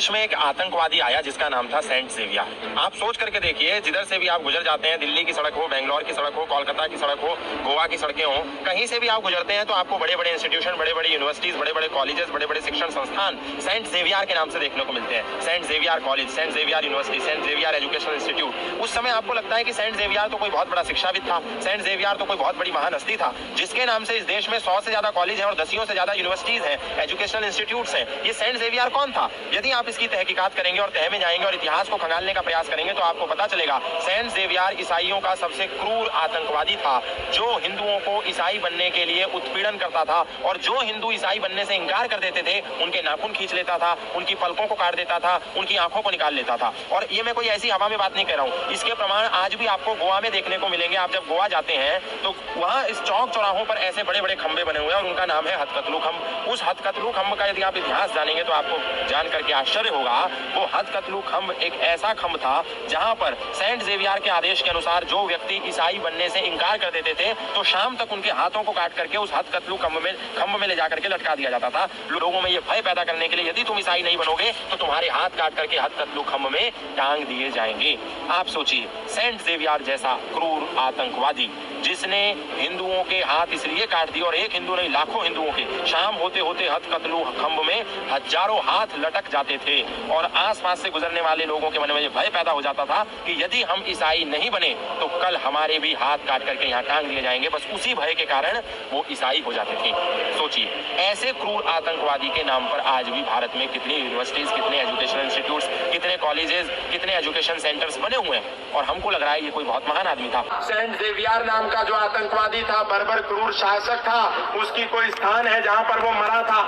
देश में एक आतंकवादी आया जिसका नाम था सेंट जेवियर। आप सोच करके देखिए, जिधर से भी आप गुजर जाते हैं, दिल्ली की सड़क हो, बेंगलोर की सड़क हो, कोलकाता की सड़क हो, गोवा की सड़कें हो, कहीं से भी आप गुजरते हैं तो आपको बड़े बड़े इंस्टीट्यूशन, बड़े बड़े यूनिवर्सिटीज, बड़े बड़े कॉलेजेस, बड़े बड़े शिक्षण संस्थान सेंट जेवियर के नाम से देखने को मिलते हैं। Saint Xavier college, Saint Xavier university, Saint Xavier educational institute. उस समय आपको लगता है कि सेंट जेवियर तो कोई बहुत बड़ा शिक्षाविद था, सेंट जेवियर तो कोई बहुत बड़ी महान हस्ती था, जिसके नाम से इस देश में 100 से ज्यादा कॉलेज हैं और 10 से ज्यादा यूनिवर्सिटीज हैं, एजुकेशनल इंस्टीट्यूट्स हैं। ये सेंट जेवियर कौन था? यदि आप इसकी तहकीकात करेंगे और तह में जाएंगे और इतिहास को खंगालने का प्रयास करेंगे तो आपको पता चलेगा सेंट जेवियर ईसाइयों का सबसे क्रूर आतंकवादी था, जो हिंदुओं को ईसाई बनने के लिए उत्पीड़न करता था और जो हिंदू ईसाई बनने से इंकार कर देते थे उनके नाखून खींच लेता था, उनकी पलकों को काट देता था, उनकी आंखों को निकाल लेता था। और ये मैं कोई ऐसी हवा में बात नहीं कह रहा हूँ, इसके प्रमाण आज भी आपको गोवा में देखने को मिलेंगे। आप जब गोवा जाते हैं तो वहाँ इस चौक चौराहों पर ऐसे बड़े बड़े खंबे बने हुए हैं और उनका नाम है हथकतलू खंब। उस हथकतलू खंब का यदि आप इतिहास जानेंगे तो आपको जान करके आश्चर्य होगा। वो हथकतलू खंब एक ऐसा खंब था जहां पर सेंट जेवियर के आदेश के अनुसार जो व्यक्ति ईसाई बनने से इंकार कर देते थे तो शाम तक उनके हाथों को काट करके उस हथकतलू खंब में ले जाकर के लटका दिया जाता था, लोगों में ये भय पैदा करने के लिए यदि तुम ईसाई नहीं बनोगे तो तुम्हारे हाथ काट करके हथकतलू खंब में टांग दिए जाएंगे। आप सोचिए, सेंट जेवियर जैसा क्रूर आतंकवादी जिसने हिंदुओं के हाथ इसलिए काट दिए और एक हिंदू नहीं लाखों हिंदुओं के शाम होते होते हथकतलू खंब में हजारों हाथ लटक जाते थे और आसपास से गुजरने वाले लोगों के मन में भय पैदा हो जाता था कि यदि हम ईसाई नहीं बने तो कल हमारे भी हाथ काट करके यहाँ टांग दिए जाएंगे। बस उसी भय के कारण वो ईसाई हो जाते थे। सोचिए, ऐसे क्रूर आतंकवादी के नाम पर आज भी भारत में कितनी यूनिवर्सिटीज, कितने एजुकेशनल इंस्टीट्यूट्स, कितने कॉलेजेस, कितने एजुकेशन सेंटर्स बने हुए हैं और हमको लग रहा है ये कोई बहुत महान आदमी था। सेंट जेवियर नाम का जो आतंकवादी था, बर्बर क्रूर शासक था, उसकी कोई स्थान है जहां पर वो मरा था।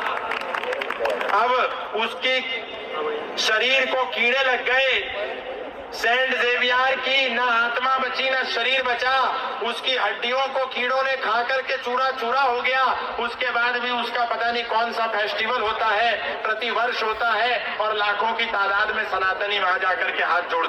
अब उसके शरीर को कीड़े लग गए। सेंट जेवियर की न आत्मा बची न शरीर बचा, उसकी हड्डियों को कीड़ों ने खा करके चूरा चूरा हो गया। उसके बाद भी उसका पता नहीं कौन सा फेस्टिवल होता है, प्रति वर्ष होता है और लाखों की तादाद में सनातनी वहां जाकर के हाथ जोड़